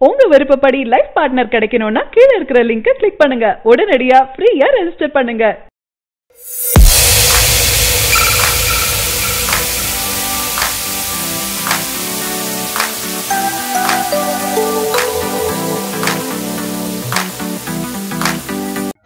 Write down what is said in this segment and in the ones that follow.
உங்க விருப்பப்படி life partner கிடைக்கணும்னா கீழ இருக்கிற லிங்கை கிளிக் பண்ணுங்க. உடனடியா ஃப்ரீயா ரெஜிஸ்டர் பண்ணுங்க.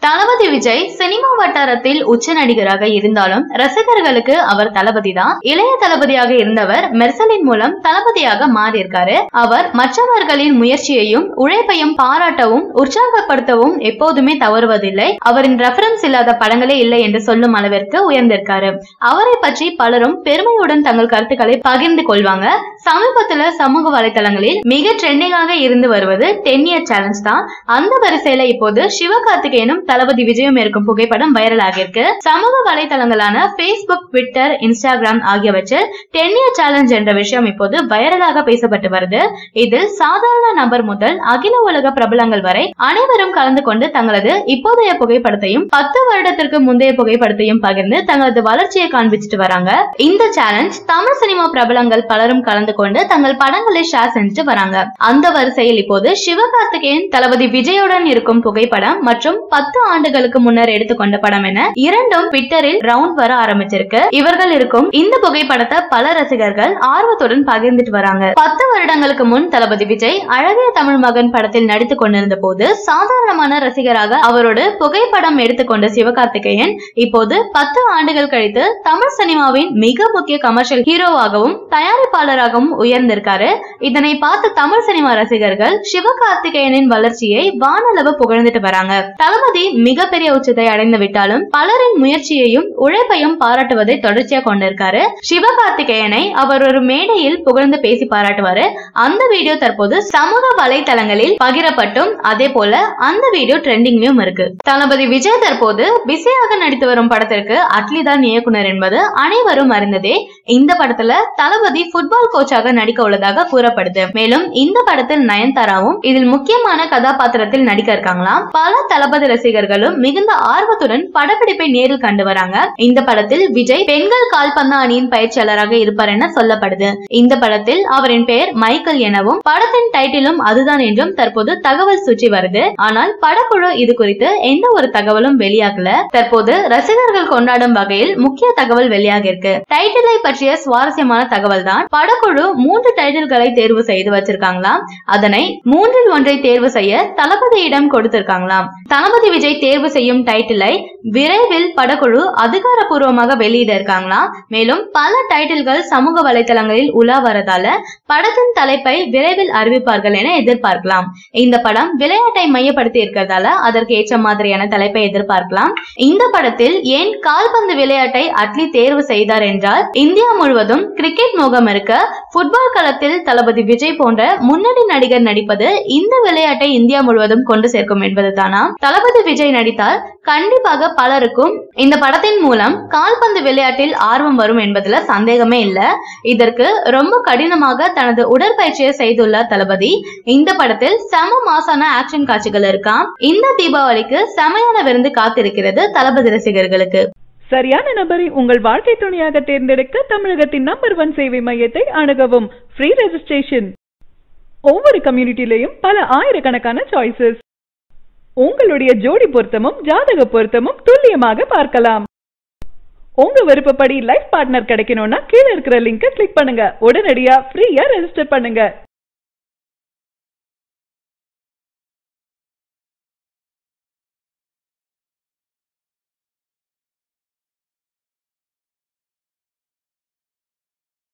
தளபதி விஜய் சினிமா வட்டாரத்தில் உச்ச நடிகராக இருந்தாலும் ரசிகர்களுக்கு அவர் தளபதி தான். இளைய தளபதியாக இருந்தவர் மெர்சலின் மூலம் தளபதியாக மாறியிருக்காரு. அவர் மற்றவர்களின் முயற்சியையும் உழைப்பையும் பாராட்டவும் உற்சாகப்படுத்தவும் எப்போதுமே தவறுவதில்லை. அவரின் ரெஃபரன்ஸ் இல்லாத படங்களே இல்லை என்று சொல்லும் அளவிற்கு உயர்ந்திருக்காரு. அவரை பற்றி பலரும் பெருமையுடன் தங்கள் கருத்துக்களை பகிர்ந்து கொள்வாங்க. சமீபத்துல சமூக வலைதளங்களில் மிக ட்ரெண்டிங்காக இருந்து வருவது 10 year சேலஞ்ச் தான். அந்த வரிசையில இப்போது சிவகார்த்திகேயனும் தளபதி விஜயும் இருக்கும் புகைப்படம் வைரல் ஆகியிருக்கு. சமூக வலைதளங்களான Facebook, Twitter, Instagram ஆகியவற்றில் 10 year சேலஞ்ச் என்ற விஷயம் இப்போது வைரலாக பேசப்பட்டு வருது. இதில் சாதாரண நபர் முதல் அகில உலக பிரபலங்கள் வரை அனைவரும் கலந்து கொண்டு தங்களது இப்போதைய புகைப்படத்தையும் 10 வருடத்திற்கு முந்தைய புகைப்படத்தையும் பகிர்ந்து தங்களது வளர்ச்சியை காண்பிச்சுட்டு வராங்க. இந்த சேலஞ்ச் தமிழ் சினிமா பிரபலங்கள் பலரும் கலந்து கொண்டு தங்கள் படங்களை ஷேர் செஞ்சுட்டு வராங்க. அந்த வரிசையில் இப்போது சிவகார்த்திகேயன் தளபதி விஜயுடன் இருக்கும் புகைப்படம் மற்றும் 10 ஆண்டுகளுக்கு முன்னர் எடுத்துக்கொண்ட படம் என இரண்டும் ட்விட்டரில் ரவுண்ட் வர ஆரம்பிச்சிருக்கு. இவர்கள் இருக்கும் இந்த புகைப்படத்தை பல ரசிகர்கள் ஆர்வத்துடன் பகிர்ந்துட்டு வராங்க. 10 வருடங்களுக்கு முன் தளபதி விஜய் அழகிய தமிழ் மகன் படத்தில் நடித்துக் கொண்டிருந்த போது சாதாரணமான ரசிகராக அவரோடு புகைப்படம் எடுத்துக்கொண்ட சிவகார்த்திகேயன் இப்போது 10 ஆண்டுகள் கழித்து தமிழ் சினிமாவின் மிக முக்கிய கமர்ஷியல் ஹீரோவாகவும் தயாரிப்பாளராகவும் உயர்ந்திருக்காரு. இதனை பார்த்து தமிழ் சினிமா ரசிகர்கள் சிவகார்த்திகேயனின் வளர்ச்சியை வானளவு புகழ்ந்துட்டு வராங்க. தளபதி மிகப்பெரிய உச்சத்தை அடைந்து விட்டாலும் பலரின் முயற்சியையும் உழைப்பையும் பாராட்டுவதை தொடர்ச்சியாக கொண்டிருக்காரு. சிவகார்த்திகேயனை அவர் ஒரு மேடையில் புகழ்ந்து பேசி பாராட்டுவாரு. அந்த வீடியோ தற்போது சமூக வலைதளங்களில் பகிரப்பட்டும் அதே போல அந்த வீடியோ ட்ரெண்டிங்லயும் இருக்கு. தளபதி விஜய் தற்போது பிஸியாக நடித்து வரும் படத்திற்கு அட்லி தான் இயக்குனர் என்பது அனைவரும் அறிந்ததே. இந்த படத்துல தளபதி ஃபுட்பால் கோச்சாக நடிக்க உள்ளதாக கூறப்படுது. மேலும் இந்த படத்தில் நயன்தாராவும் இதில் முக்கியமான கதாபாத்திரத்தில் நடிக்க இருக்காங்களாம். பல தளபதி ரசிகர்களும் மிகுந்த ஆர்வத்துடன் படப்பிடிப்பை நேரில் கண்டு வராங்க. இந்த படத்தில் விஜய் பெண்கள் கால்பந்து அணியின் பயிற்சியாளராக இருப்பார் என சொல்லப்படுது. இந்த படத்தில் அவரின் பெயர் மைக்கேல் எனவும் படத்தின் டைட்டிலும் அதுதான் என்றும் தற்போது தகவல் சுற்றி வருது. ஆனால் படக்குழு இது குறித்து எந்த ஒரு தகவலும் வெளியாகல. தற்போது ரசிகர்கள் கொண்டாடும் வகையில் முக்கிய தகவல் வெளியாக இருக்கு. டைட்டிலை பற்றிய சுவாரஸ்யமான தகவல் தான் படக்குழு 3 டைட்டில்களை தேர்வு செய்து வச்சிருக்காங்களாம். அதனை 3இல் ஒன்றை தேர்வு செய்ய தளபதியிடம் கொடுத்திருக்காங்களாம். தளபதி விஜய் தேர்வு செய்யும் டைட்டிலை விரைவில் படக்குழு அதிகாரப்பூர்வமாக வெளியிட இருக்காங்களாம். மேலும் பல டைட்டில்கள் சமூக வலைதளங்களில் உலா வரதால படத்தின் தலைப்பை விரைவில் அறிவிப்பார்கள் என எதிர்பார்க்கலாம். இந்த படம் விளையாட்டை மையப்படுத்தி இருக்கிறதால அதற்கு ஏற்ற மாதிரியான தலைப்பை எதிர்பார்க்கலாம். இந்த படத்தில் ஏன் கால்பந்து விளையாட்டை அட்லி தேர்வு செய்தார் என்றால் இந்தியா முழுவதும் கிரிக்கெட் மோகம் இருக்க ஃபுட்பால் களத்தில் தளபதி விஜய் போன்ற முன்னணி நடிகர் நடிப்பது இந்த விளையாட்டை இந்தியா முழுவதும் கொண்டு சேர்க்கும் என்பதுதானா. தளபதி விஜய் நடித்தால் கண்டிப்பாக பலருக்கும் இந்த படத்தின் மூலம் கால்பந்து விளையாட்டில் ஆர்வம் வரும் என்பதுல சந்தேகமே இல்ல. இதற்கு ரொம்ப கடினமாக தனது உடற்பயிற்சியை செய்துள்ளார் தளபதி. இந்த படத்தில் செம மாசான ஆக்ஷன் காட்சிகள் இருக்காம். இந்த தீபாவளிக்கு செமையான விருந்து காத்திருக்கிறது தளபதி ரசிகர்களுக்கு. சரியான நபரை உங்கள் வாழ்க்கை துணையாக தேர்ந்தெடுக்க தமிழகத்தின் நம்பர் 1 சேவை மையத்தை அணுகவும். Free registration. ஒவ்வொரு கம்யூனிட்டிலையும் பல ஆயிரக்கணக்கான சாய்ஸஸ். உங்களுடைய ஜோடி பொருத்தமும் ஜாதக பொருத்தமும் துல்லியமாக பார்க்கலாம். உங்க விருப்பப்படி லைஃப் பார்ட்னர் கிடைக்கணும்னா கீழ இருக்கிற லிங்கை கிளிக் பண்ணுங்க. உடனடியா ஃப்ரீயா ரெஜிஸ்டர் பண்ணுங்க.